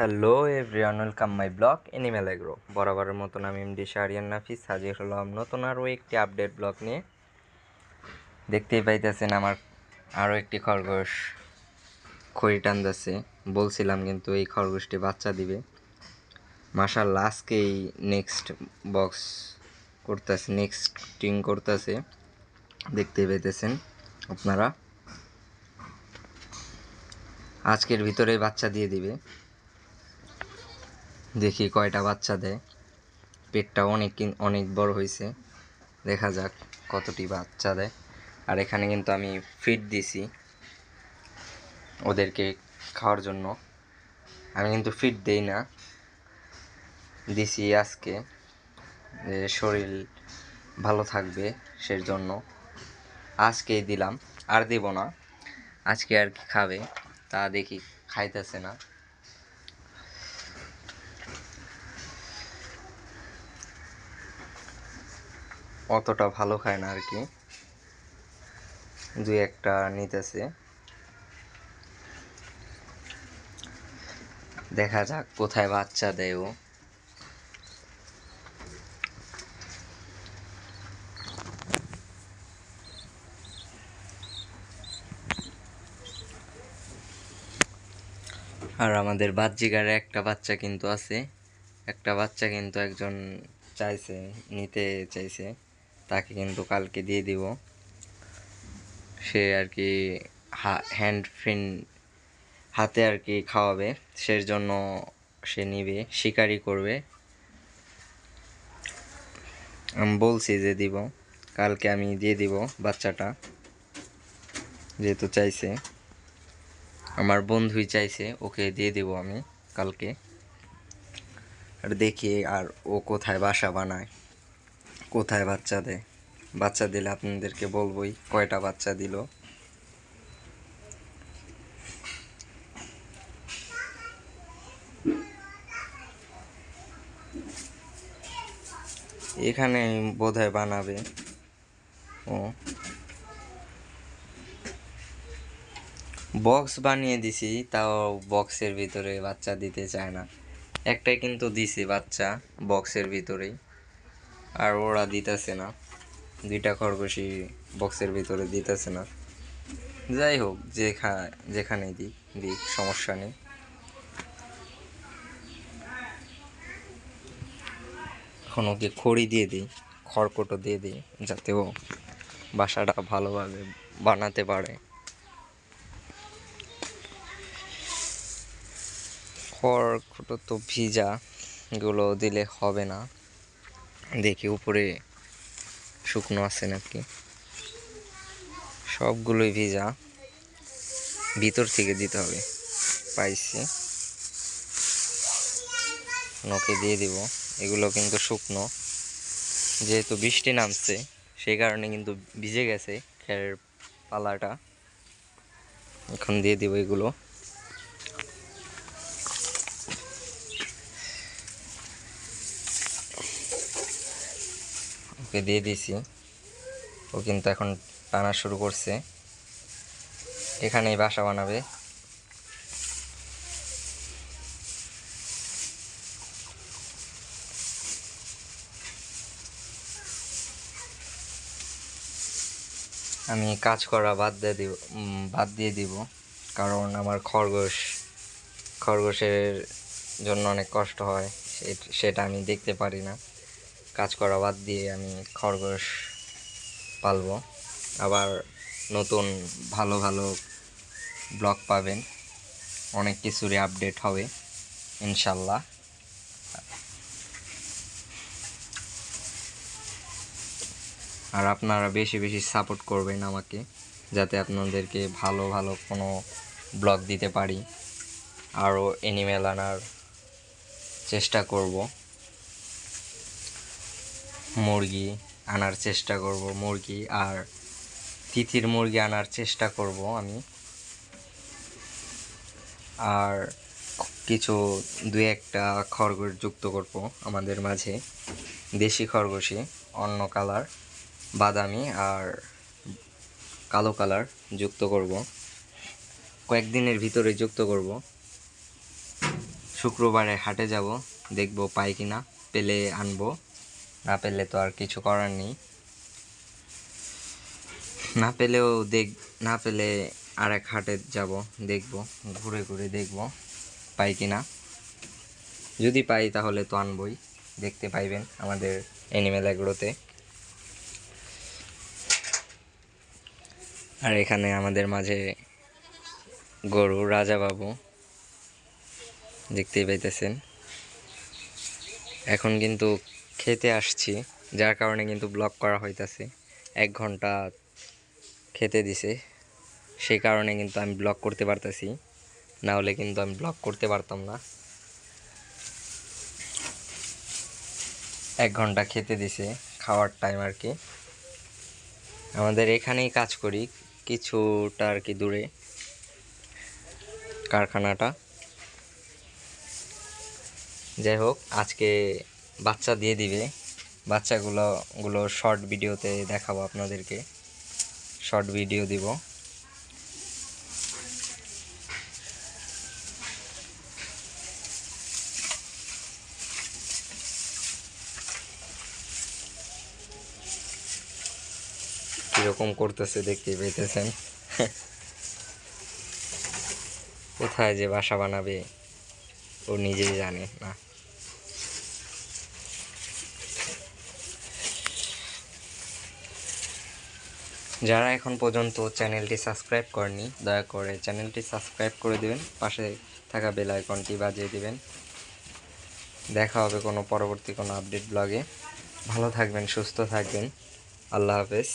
Hello everyone, welcome my blog animal agro. বরাবরের মতন আমি এমডি শাহরিয়ার নাফিস হাজির হলাম নতুন আরও একটি আপডেট ব্লগ নিয়ে। দেখতেই পাইতেছেন আমার আরও একটি খরগোশ খড়ি টানতেছে। বলছিলাম কিন্তু এই খরগোশটি বাচ্চা দিবে। মাশাআল্লাহ আজকেই নেক্সট বক্স করতেছে, নেক্সটিং করতেছে। দেখতেই পাইতেছেন আপনারা, আজকের ভিতরেই বাচ্চা দিয়ে দিবে। দেখি কয়টা বাচ্চা দেয়। পেটটা অনেক বড় হয়েছে, দেখা যাক কতটি বাচ্চা দেয়। আর এখানে কিন্তু আমি ফিড দিছি ওদেরকে খাওয়ার জন্য। আমি কিন্তু ফিড দেই না, দিছি আজকে যে শরীর ভালো থাকবে সেই জন্য আজকেই দিলাম। আর দেব না, আজকে আর কি খাবে তা দেখি। খাইতেছে না, অতটা ভালো খায় না আর কি, দুই একটা নিতেছে। দেখা যাক কোথায় বাচ্চা দেয় ও। আর আমাদের বাহ্যিকারে একটা বাচ্চা কিন্তু আছে, একটা বাচ্চা কিন্তু একজন চাইছে, নিতে চাইছে, তাকে কিন্তু কালকে দিয়ে দিব। সে আর কি হ্যান্ড ফ্রিন হাতে আর কি খাওয়াবে, সেই জন্য সে নিবে, শিকারি করবে। আমি বলছি যে দিব, কালকে আমি দিয়ে দিব বাচ্চাটা, যেহেতু চাইছে, আমার বন্ধুই চাইছে, ওকে দিয়ে দিব আমি কালকে। আর দেখি আর ও কোথায় বাসা বানায়, কোথায় বাচ্চা দেয়। বাচ্চা দিলে আপনাদেরকে বলবোই কয়টা বাচ্চা দিল। এখানে বোধহয় বানাবে ও। বক্স বানিয়ে দিছি, তাও বক্সের ভিতরে বাচ্চা দিতে চায় না। একটাই কিন্তু দিছি বাচ্চা বক্সের ভিতরেই, আর ওরা দিতেছে না। দুইটা খরগোশই বক্সের ভিতরে দিতেছে না। যাই হোক, যেখানেই দিক সমস্যা নেই। এখন ওকে খড়ি দিয়ে দিই, খড়কুটো দিয়ে দিই, যাতে ও বাসাটা ভালোভাবে বানাতে পারে। খড়কুটো তো ভিজা, এগুলো দিলে হবে না। দেখি উপরে শুকনো আছে নাকি, সবগুলোই ভিজা, ভিতর থেকে দিতে হবে। পাইছি, ওকে দিয়ে দিব। এগুলো কিন্তু শুকনো, যেহেতু বৃষ্টি নামছে সেই কারণে কিন্তু ভিজে গেছে খেরের পালাটা। এখন দিয়ে দিব এগুলো। ওকে দিয়ে দিছি, ও কিন্তু এখন টানা শুরু করছে, এখানেই বাসা বানাবে। আমি কাজ করা বাদ দিয়ে দিব, কারণ আমার খরগোশের জন্য অনেক কষ্ট হয়, সেটা আমি দেখতে পারি না। কাজ করা বাদ দিয়ে আমি খরগোশ পালবো। আবার নতুন ভালো ভালো ব্লগ পাবেন, অনেক কিছুরই আপডেট হবে ইনশাল্লাহ। আর আপনারা বেশি বেশি সাপোর্ট করবেন আমাকে, যাতে আপনাদেরকে ভালো ভালো কোনো ব্লগ দিতে পারি। আরও অ্যানিমেল আনার চেষ্টা করব, মুরগি আনার চেষ্টা করব, মুরগি আর তিথির মুরগি আনার চেষ্টা করব আমি। আর কিছু দুই একটা খরগোশ যুক্ত করব আমাদের মাঝে, দেশি খরগোশই, অন্য কালার, বাদামি আর কালো কালার যুক্ত করব, কয়েকদিনের ভিতরে যুক্ত করব। শুক্রবারে হাটে যাব, দেখব পাই কিনা, পেলে আনবো, না পেলে তো আর কিছু করার নেই। না পেলেও না পেলে আর এক হাটে যাব, দেখব, ঘুরে ঘুরে দেখব পাই কিনা। যদি পাই তাহলে তো আনবই, দেখতে পাইবেন আমাদের অ্যানিমেল এগ্রোতে। আর এখানে আমাদের মাঝে গরু রাজা বাবু, দেখতেই পাইতেছেন। এখন কিন্তু খেতে আসছি, যার কারণে কিন্তু ব্লগ করা হইতাছে। 1 ঘন্টা খেতে দিছে, সেই কারণে কিন্তু আমি ব্লগ করতে পারতেছি, না হলে কিন্তু আমি ব্লগ করতে পারতাম না। 1 ঘন্টা খেতে দিছে, খাওয়ার টাইম আর কি। আমাদের এখানেই কাজ করি, কিছুটা আর কি দূরে কারখানাটা। যাই হোক, আজকে বাচ্চা দিয়ে দিবে। বাচ্চাগুলো শর্ট ভিডিওতে দেখাবো আপনাদেরকে, শর্ট ভিডিও দিব। কীরকম করতেছে দেখতেই পাইতেছেন। কোথায় যে বাসা বানাবে ও নিজেই জানে না। যারা এখন পর্যন্ত চ্যানেলটি সাবস্ক্রাইব করেনি, দয়া করে চ্যানেলটি সাবস্ক্রাইব করে দেবেন, পাশে থাকা বেল আইকনটি বাজিয়ে দেবেন। দেখা হবে কোনো পরবর্তী কোনো আপডেট ব্লগে। ভালো থাকবেন, সুস্থ থাকবেন। আল্লাহ হাফেজ।